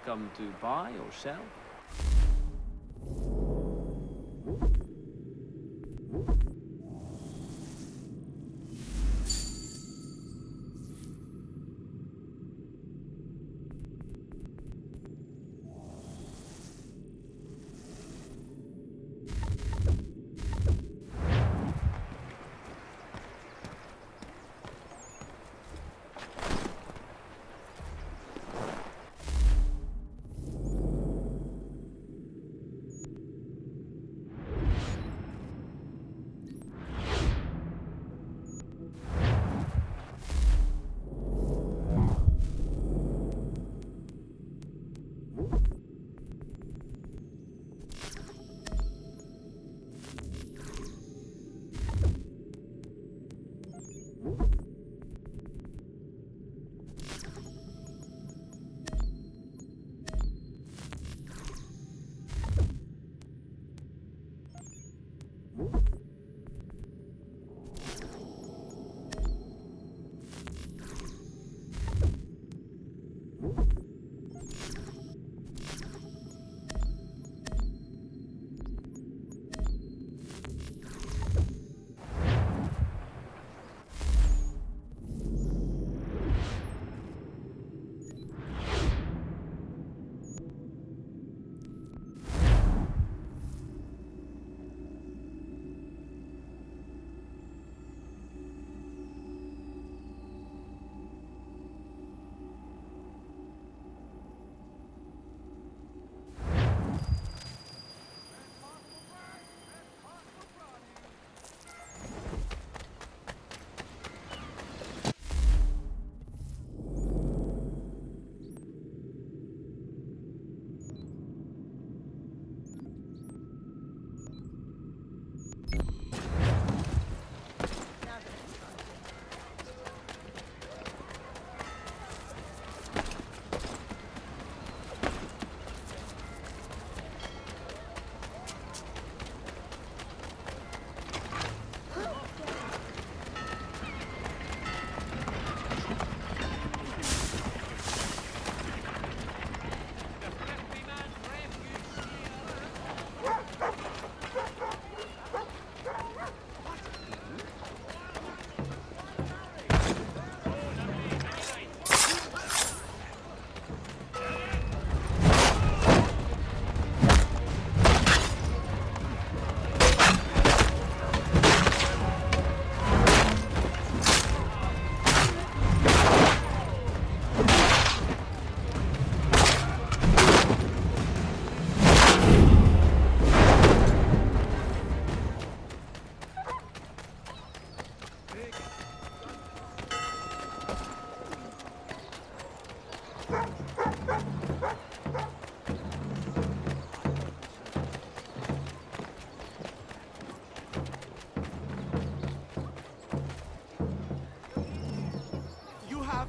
come to buy or sell?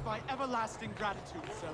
My everlasting gratitude, sir.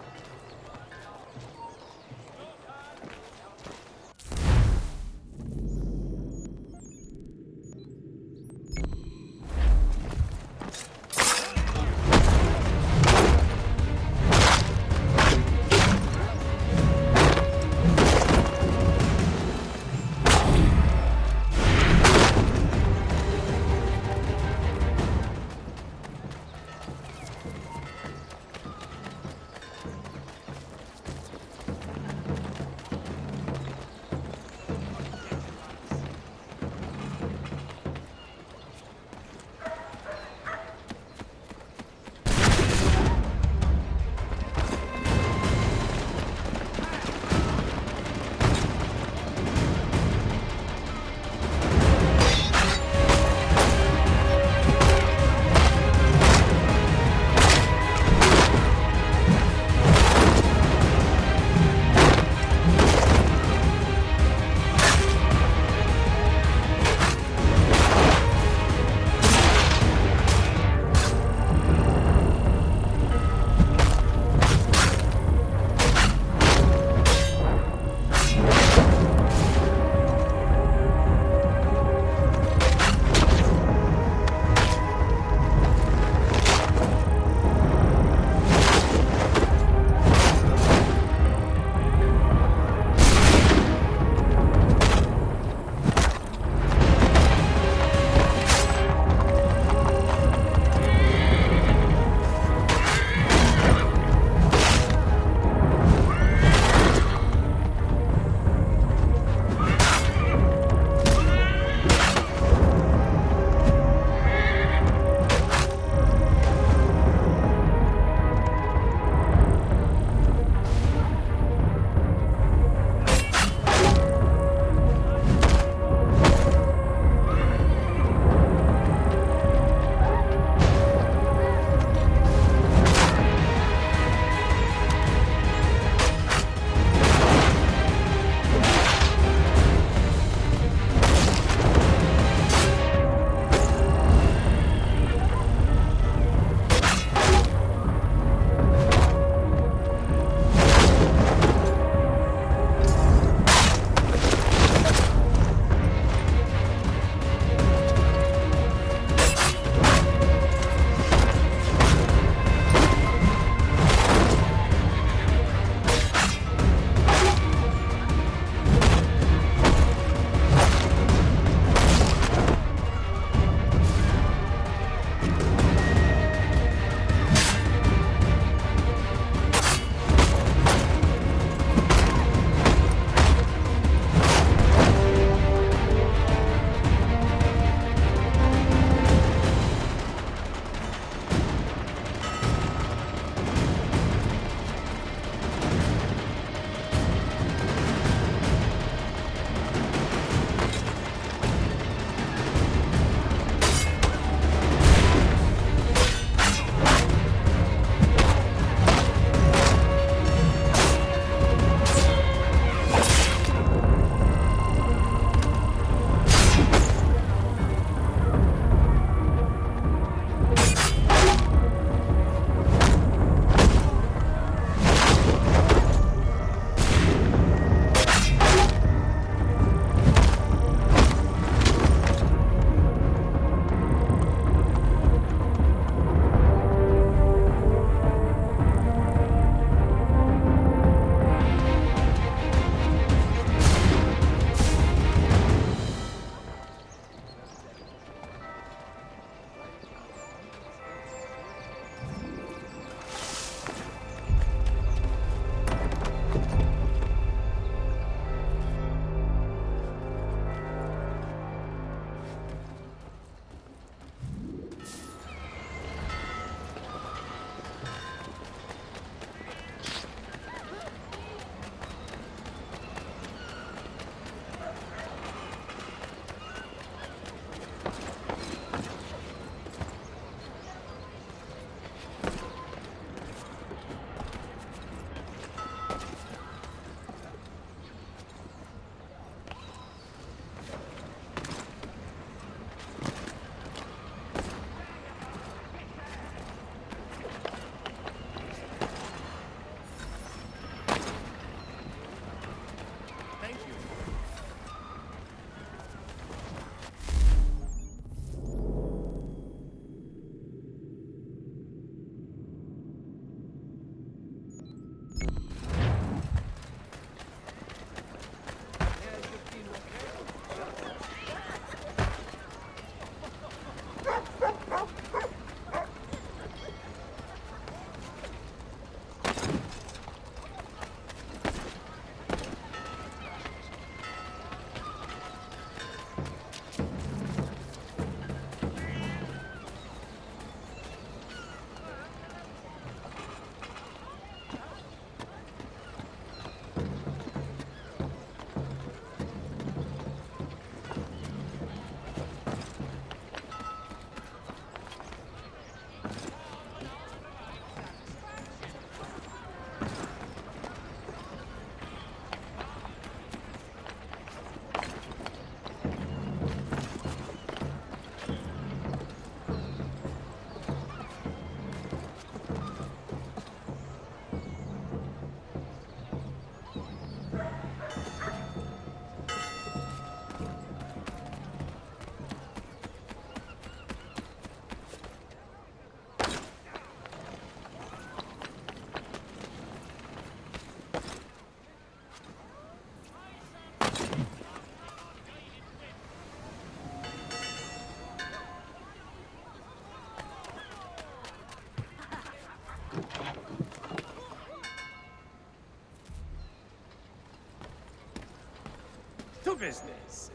new business.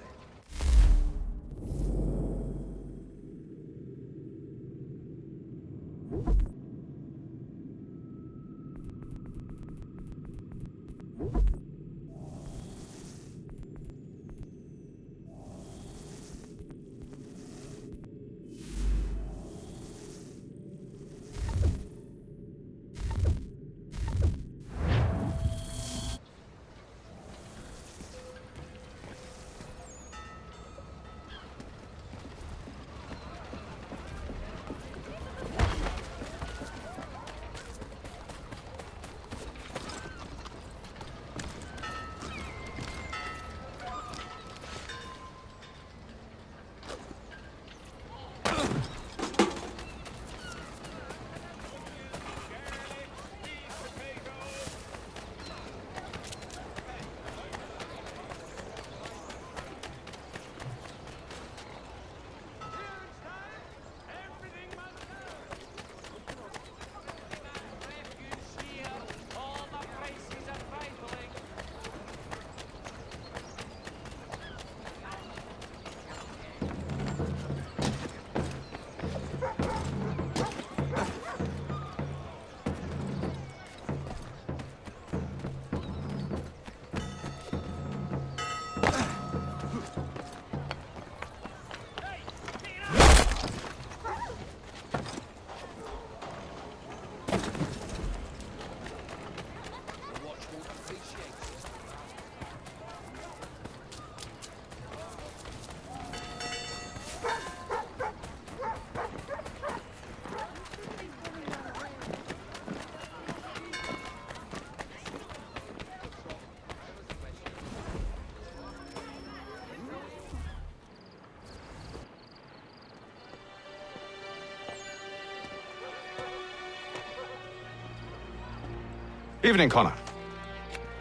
Evening, Connor.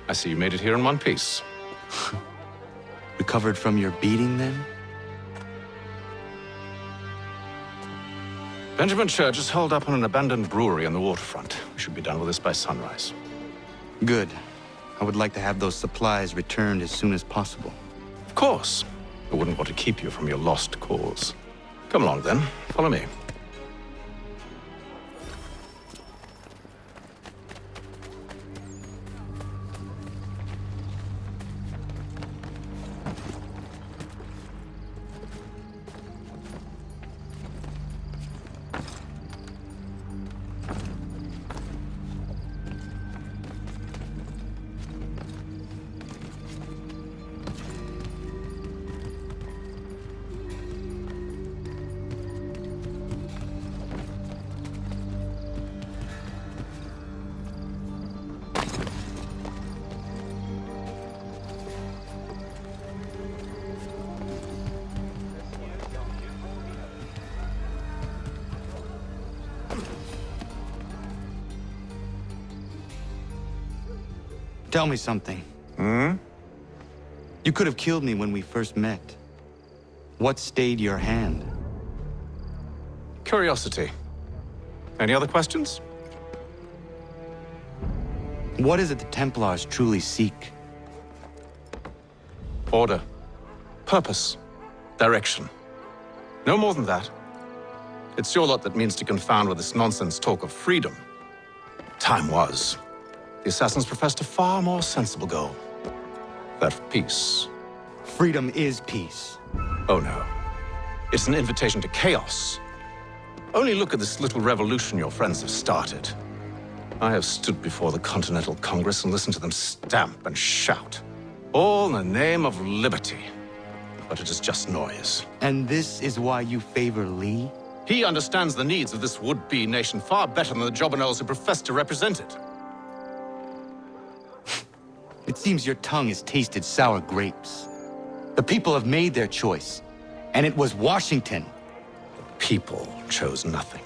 I see you made it here in one piece. Recovered from your beating, then? Benjamin Church is holed up on an abandoned brewery on the waterfront. We should be done with this by sunrise. Good. I would like to have those supplies returned as soon as possible. Of course. I wouldn't want to keep you from your lost cause. Come along, then. Follow me. Tell me something. You could have killed me when we first met. What stayed your hand? Curiosity. Any other questions? What is it the Templars truly seek? Order. Purpose. Direction. No more than that. It's your lot that means to confound with this nonsense talk of freedom. Time was. The assassins professed a far more sensible goal. That of peace. Freedom is peace. Oh no. It's an invitation to chaos. Only look at this little revolution your friends have started. I have stood before the Continental Congress and listened to them stamp and shout. All in the name of liberty. But it is just noise. And this is why you favor Lee? He understands the needs of this would-be nation far better than the jobberknolls who profess to represent it. It seems your tongue has tasted sour grapes. The people have made their choice, and it was Washington. The people chose nothing.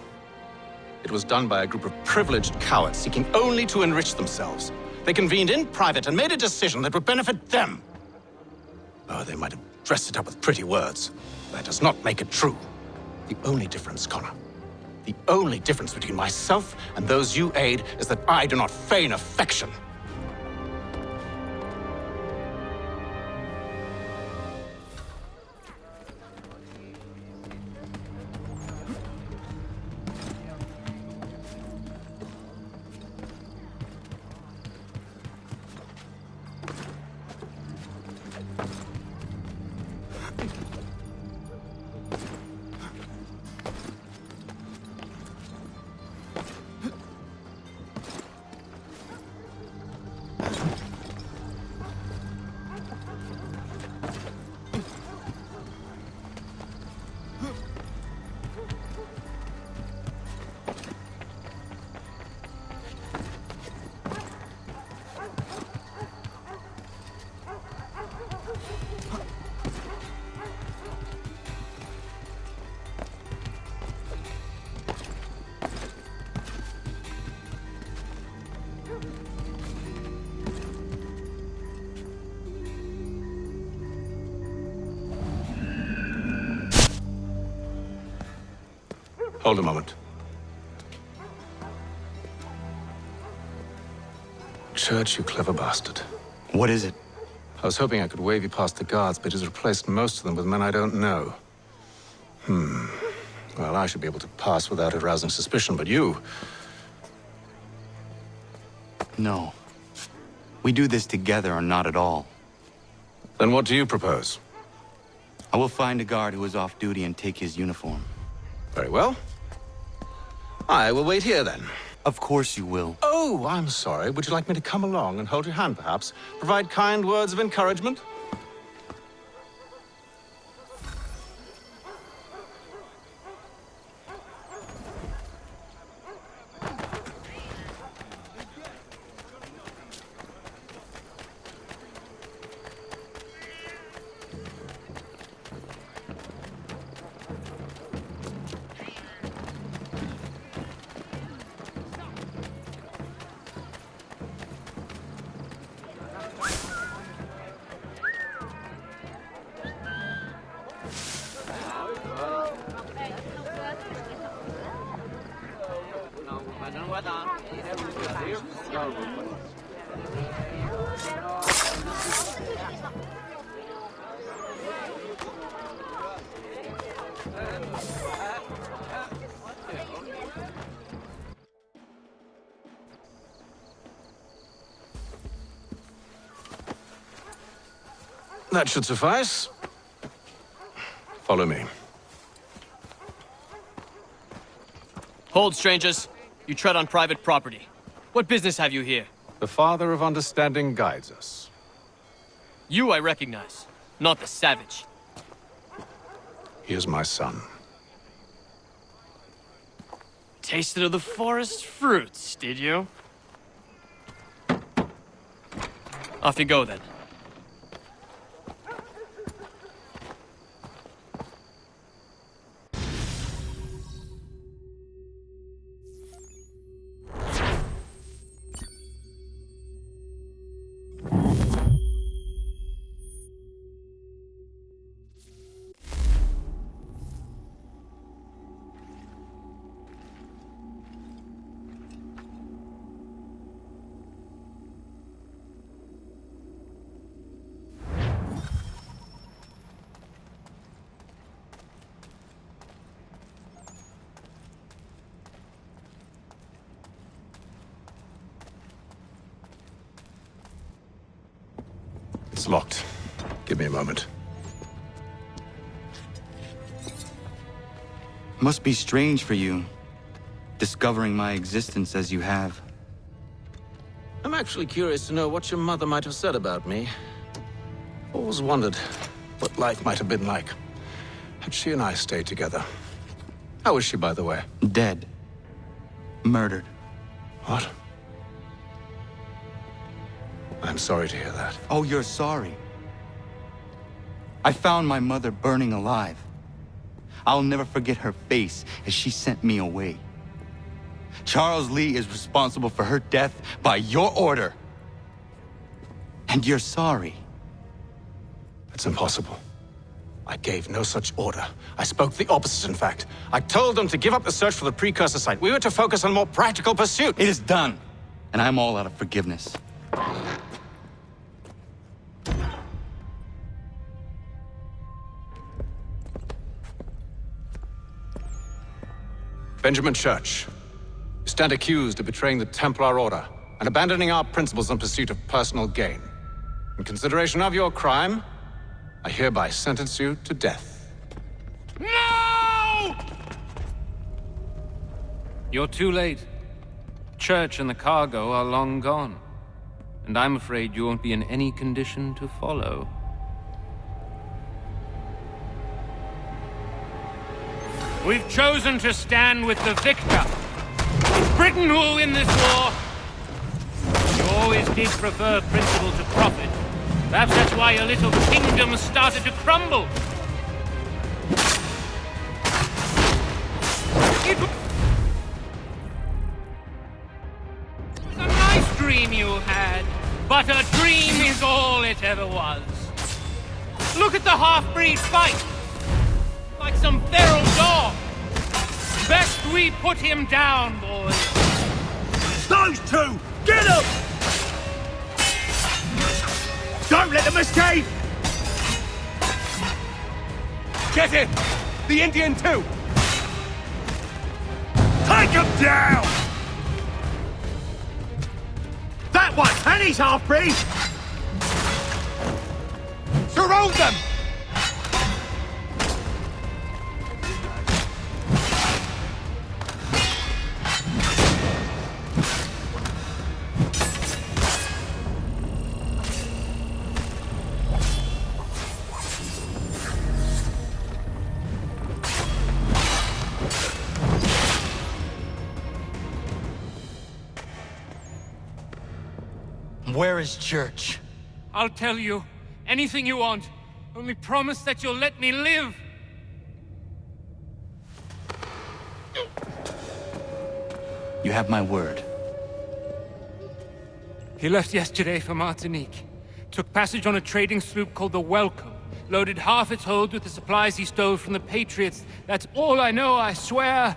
It was done by a group of privileged cowards seeking only to enrich themselves. They convened in private and made a decision that would benefit them. Oh, they might have dressed it up with pretty words. That does not make it true. The only difference, Connor, the only difference between myself and those you aid is that I do not feign affection. Hold a moment. Church, you clever bastard. What is it? I was hoping I could wave you past the guards, but he's replaced most of them with men I don't know. Well, I should be able to pass without arousing suspicion, but you... No. We do this together or not at all. Then what do you propose? I will find a guard who is off duty and take his uniform. Very well. I will wait here, then. Of course you will. Oh, I'm sorry. Would you like me to come along and hold your hand, perhaps? Provide kind words of encouragement? That should suffice. Follow me. Hold, strangers. You tread on private property. What business have you here? The Father of Understanding guides us. You I recognize, not the savage. He is my son. Tasted of the forest fruits, did you? Off you go, then. It's locked. Give me a moment. Must be strange for you, discovering my existence as you have. I'm actually curious to know what your mother might have said about me. Always wondered what life might have been like had she and I stayed together. How is she, by the way? Dead. Murdered. What? I'm sorry to hear that. Oh, you're sorry. I found my mother burning alive. I'll never forget her face as she sent me away. Charles Lee is responsible for her death by your order. And you're sorry. It's impossible. I gave no such order. I spoke the opposite, in fact. I told them to give up the search for the precursor site. We were to focus on more practical pursuit. It is done, and I'm all out of forgiveness. Benjamin Church, you stand accused of betraying the Templar Order and abandoning our principles in pursuit of personal gain. In consideration of your crime, I hereby sentence you to death. No! You're too late. Church and the cargo are long gone. And I'm afraid you won't be in any condition to follow. We've chosen to stand with the victor. It's Britain who will win this war. You always did prefer principle to profit. Perhaps that's why your little kingdom started to crumble. It was a nice dream you had, but a dream is all it ever was. Look at the half-breed fight! Like some feral dog. best we put him down, boys. Those two! Get them! Don't let them escape! Get him! The Indian too! Take him down! That one! And he's half-breed! Surround them! Where is Church? I'll tell you. Anything you want. Only promise that you'll let me live. You have my word. He left yesterday for Martinique. Took passage on a trading sloop called the Welcome. Loaded half its hold with the supplies he stole from the Patriots. That's all I know, I swear.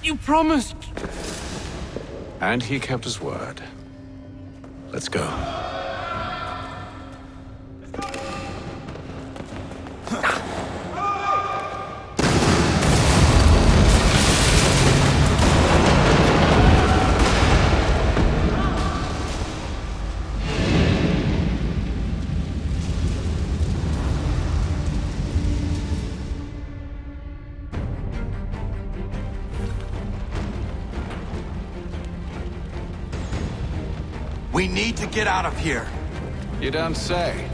You promised. And he kept his word. Let's go. We need to get out of here. You don't say.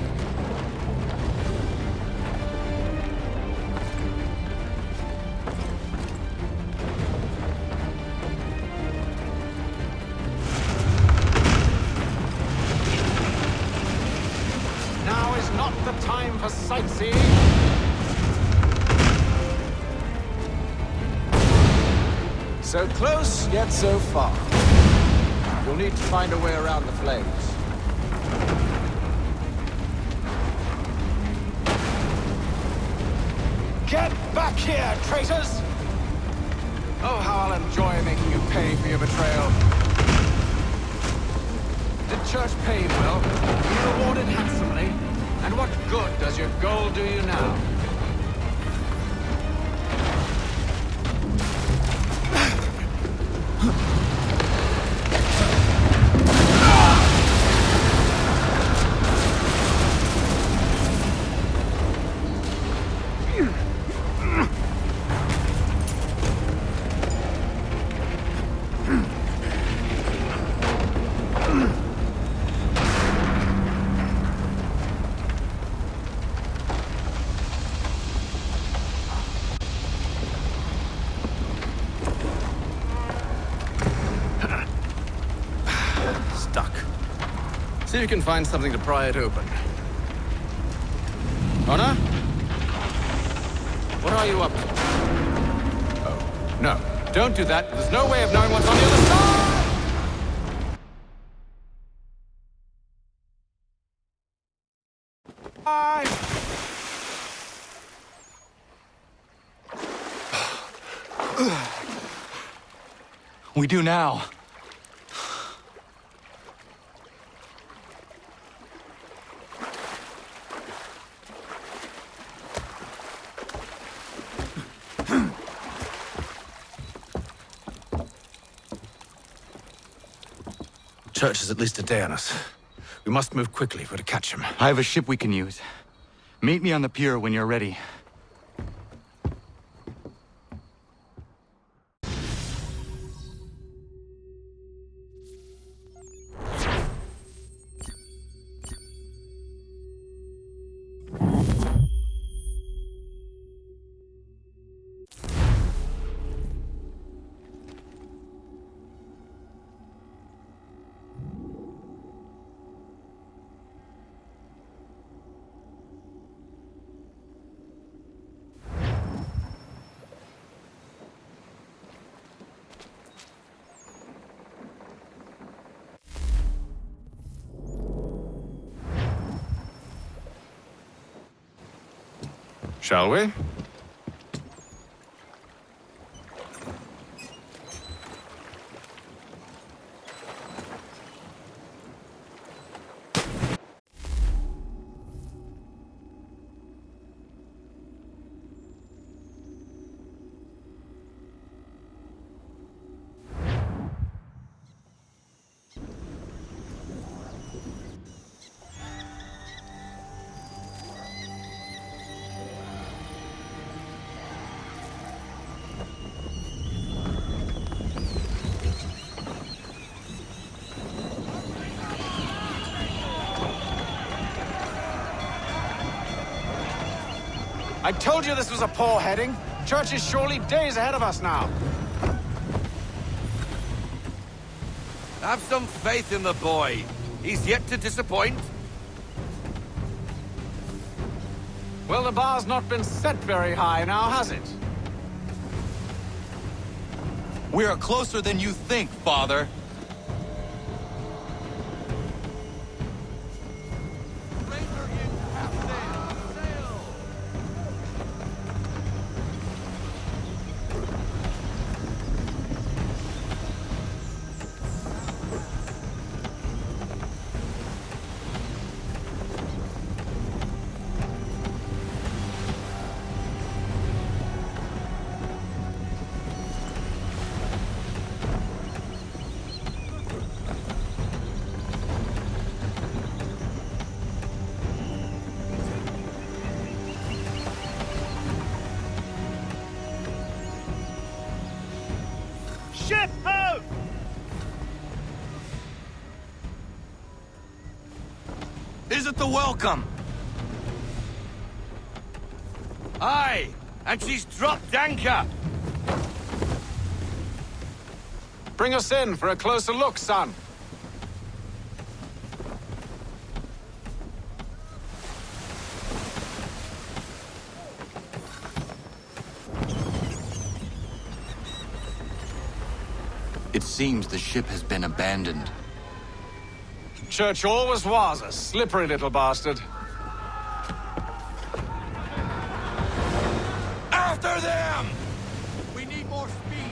Now is not the time for sightseeing. So close, yet so far. You'll need to find a way around the flames. Get back here, traitors! Oh, how I'll enjoy making you pay for your betrayal. Did Church pay you well? Were you rewarded handsomely? And what good does your gold do you now? See if you can find something to pry it open. Honor? What are you up to? Oh, no. Don't do that. There's no way of knowing what's on the other side! We do now. Church is at least a day on us. We must move quickly if we're to catch him. I have a ship we can use. Meet me on the pier when you're ready. Shall we? I told you this was a poor heading. Church is surely days ahead of us now. Have some faith in the boy. He's yet to disappoint. Well, the bar's not been set very high now, has it? We are closer than you think, Father. Ship ho! Is it the welcome? Aye, and she's dropped anchor. Bring us in for a closer look, son. It seems the ship has been abandoned. Church always was a slippery little bastard. After them! We need more speed.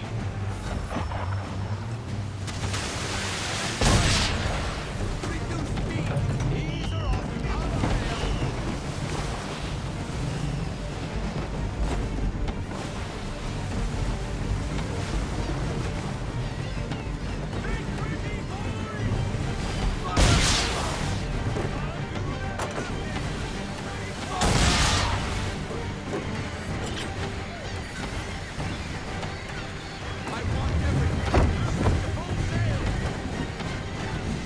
Reduce speed. Ease her off.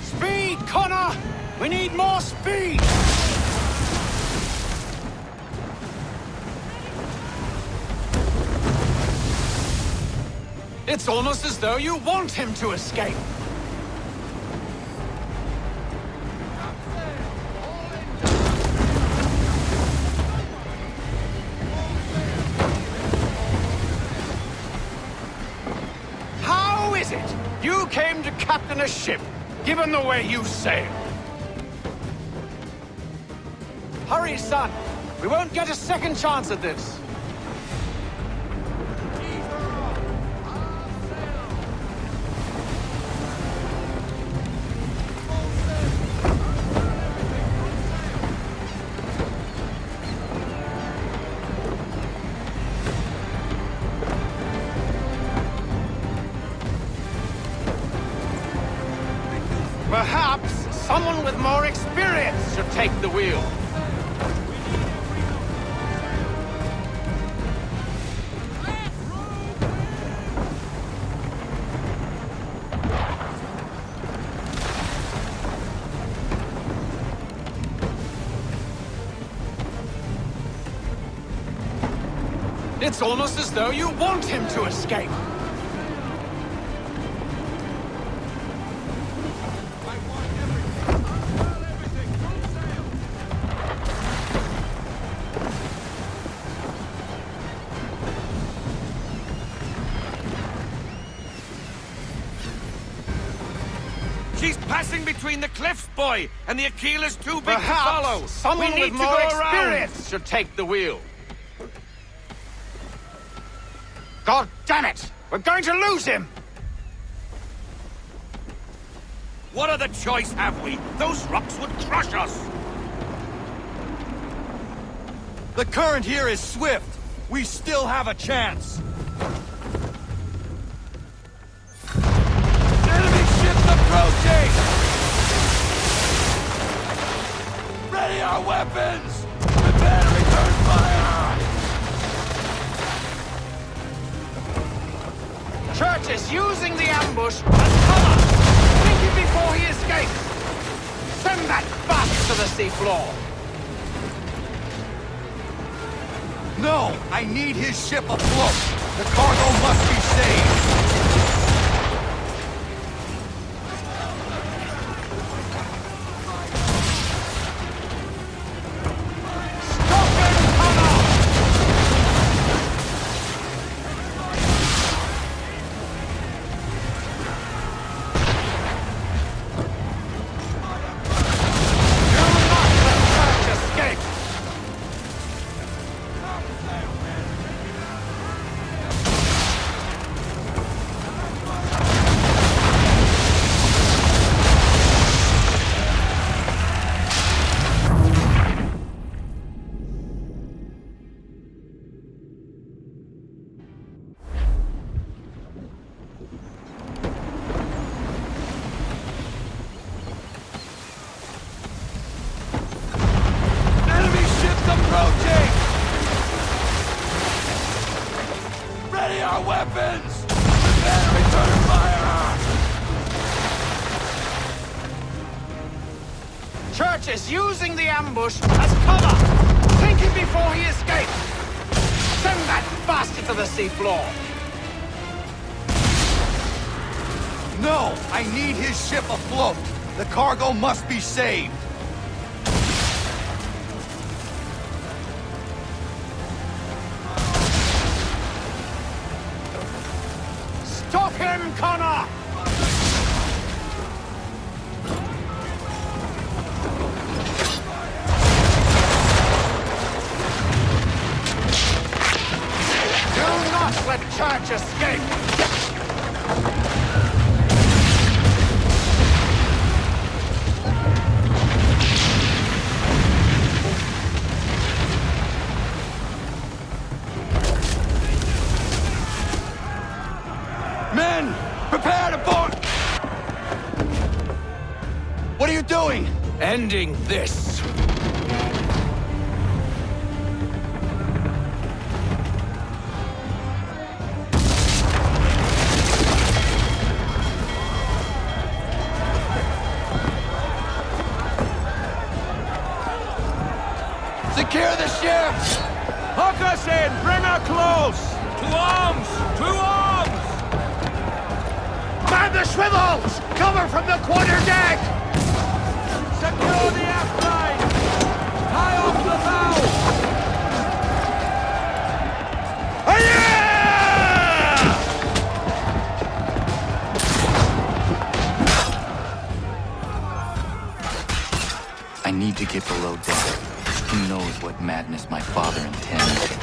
Speed, Connor! We need more speed! It's almost as though you want him to escape. How is it you came to captain a ship, given the way you sail? Hurry, son. We won't get a second chance at this. Perhaps someone with more experience should take the wheel. It's almost as though you want him to escape. She's passing between the cliffs, boy, and the Aquilah's too big to Perhaps follow. someone we need with to more go experience around. should take the wheel. God damn it! We're going to lose him! What other choice have we? Those rocks would crush us. The current here is swift. We still have a chance. Enemy ships approaching! Ready our weapons! Prepare to return fire! Church is using the ambush as cover! Think it before he escapes! Send that bastard to the seafloor! No! I need his ship afloat! The cargo must be saved! Stop him, Connor! Do not let Church escape! Enemy ships approaching! Ready our weapons! Prepare to return fire! Church is using the ambush as cover! Sink him before he escapes! Send that bastard to the seafloor! No! I need his ship afloat! The cargo must be saved! Stop him, Connor! Do not let Church escape! Men! Prepare to board! What are you doing? Ending this! Secure the ship! Hook us in! Bring her close! To arms! To arms! Man the swivels! Cover from the quarter deck! Secure the aft line! Tie off the bow! I need to get below deck. Who knows what madness my father intends?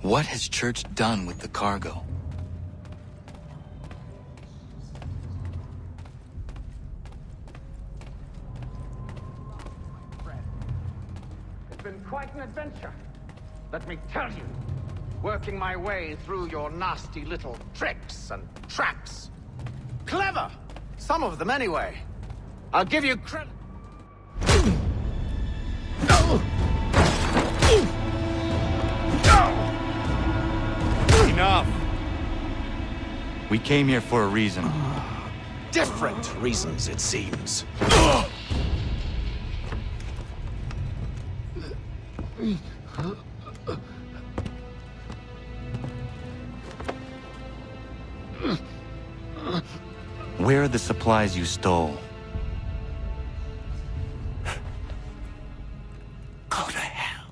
What has Church done with the cargo? been quite an adventure. Let me tell you, working my way through your nasty little tricks and traps. Clever! Some of them, anyway. I'll give you credit. Enough! We came here for a reason. Different reasons, it seems. Where are the supplies you stole? Go to hell.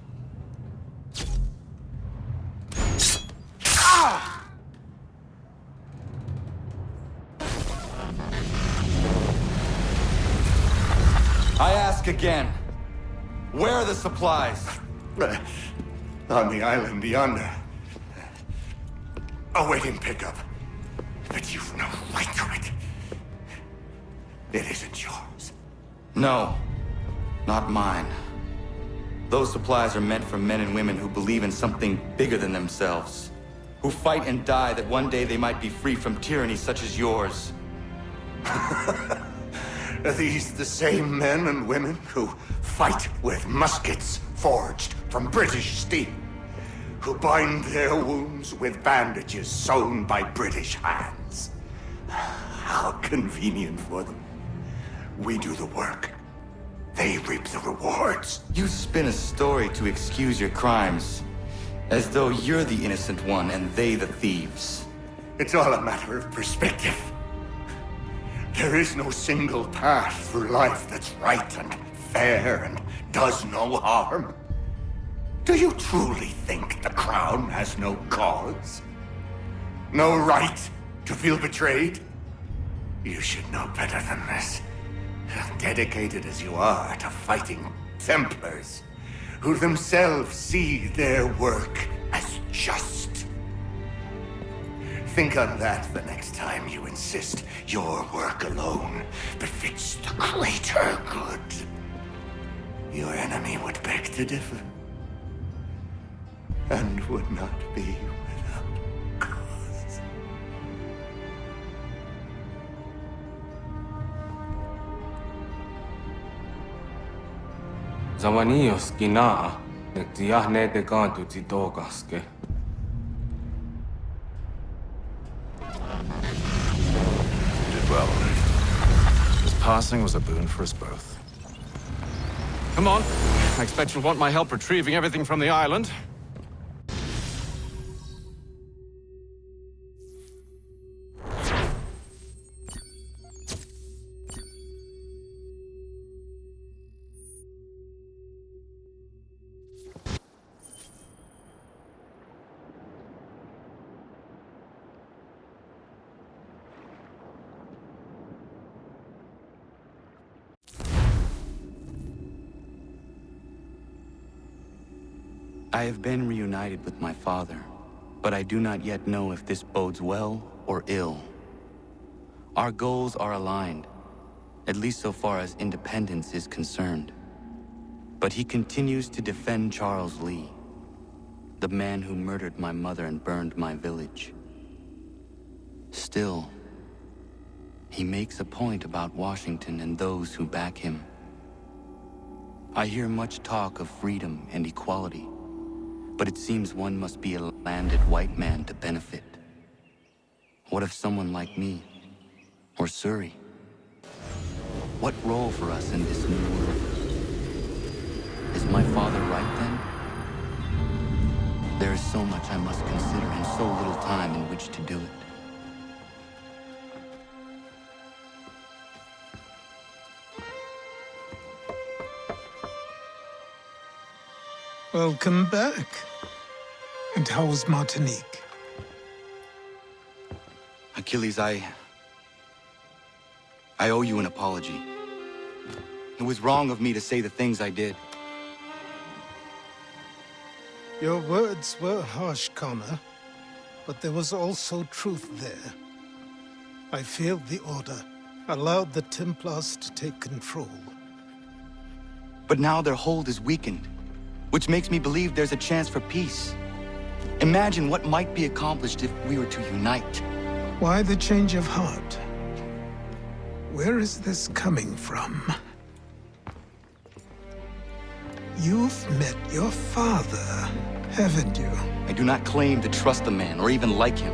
I ask again. Where are the supplies? On the island yonder. Awaiting pickup. But you've no right to it. It isn't yours. No, not mine. Those supplies are meant for men and women who believe in something bigger than themselves. Who fight and die that one day they might be free from tyranny such as yours. Are these the same men and women who fight with muskets forged from British steel? Who bind their wounds with bandages sewn by British hands? How convenient for them. We do the work. They reap the rewards. You spin a story to excuse your crimes, as though you're the innocent one and they the thieves. It's all a matter of perspective. There is no single path through life that's right and fair and does no harm. Do you truly think the Crown has no cause? No right to feel betrayed? You should know better than this. Dedicated as you are to fighting Templars, who themselves see their work as just. Think on that the next time you insist your work alone befits the greater good. Your enemy would beg to differ, and would not be without cause. Zawanios kinaa, nektiahne te kantu titokaske. Did well. His passing was a boon for us both. Come on. I expect you'll want my help retrieving everything from the island. I have been reunited with my father, but I do not yet know if this bodes well or ill. Our goals are aligned, at least so far as independence is concerned. But he continues to defend Charles Lee, the man who murdered my mother and burned my village. Still, he makes a point about Washington and those who back him. I hear much talk of freedom and equality, but it seems one must be a landed white man to benefit. What if someone like me, or Surrey? What role for us in this new world? Is my father right then? There is so much I must consider and so little time in which to do it. Welcome back. And how was Martinique? Achilles, I owe you an apology. It was wrong of me to say the things I did. Your words were harsh, Connor, but there was also truth there. I failed the Order, allowed the Templars to take control. But now their hold is weakened. which makes me believe there's a chance for peace. Imagine what might be accomplished if we were to unite. Why the change of heart? Where is this coming from? You've met your father, haven't you? I do not claim to trust the man or even like him.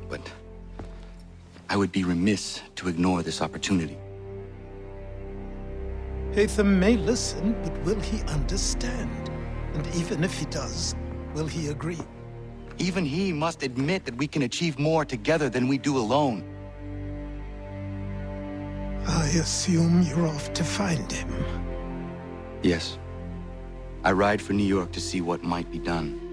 But I would be remiss to ignore this opportunity. Hatham may listen, but will he understand? And even if he does, will he agree? Even he must admit that we can achieve more together than we do alone. I assume you're off to find him. Yes. I ride for New York to see what might be done.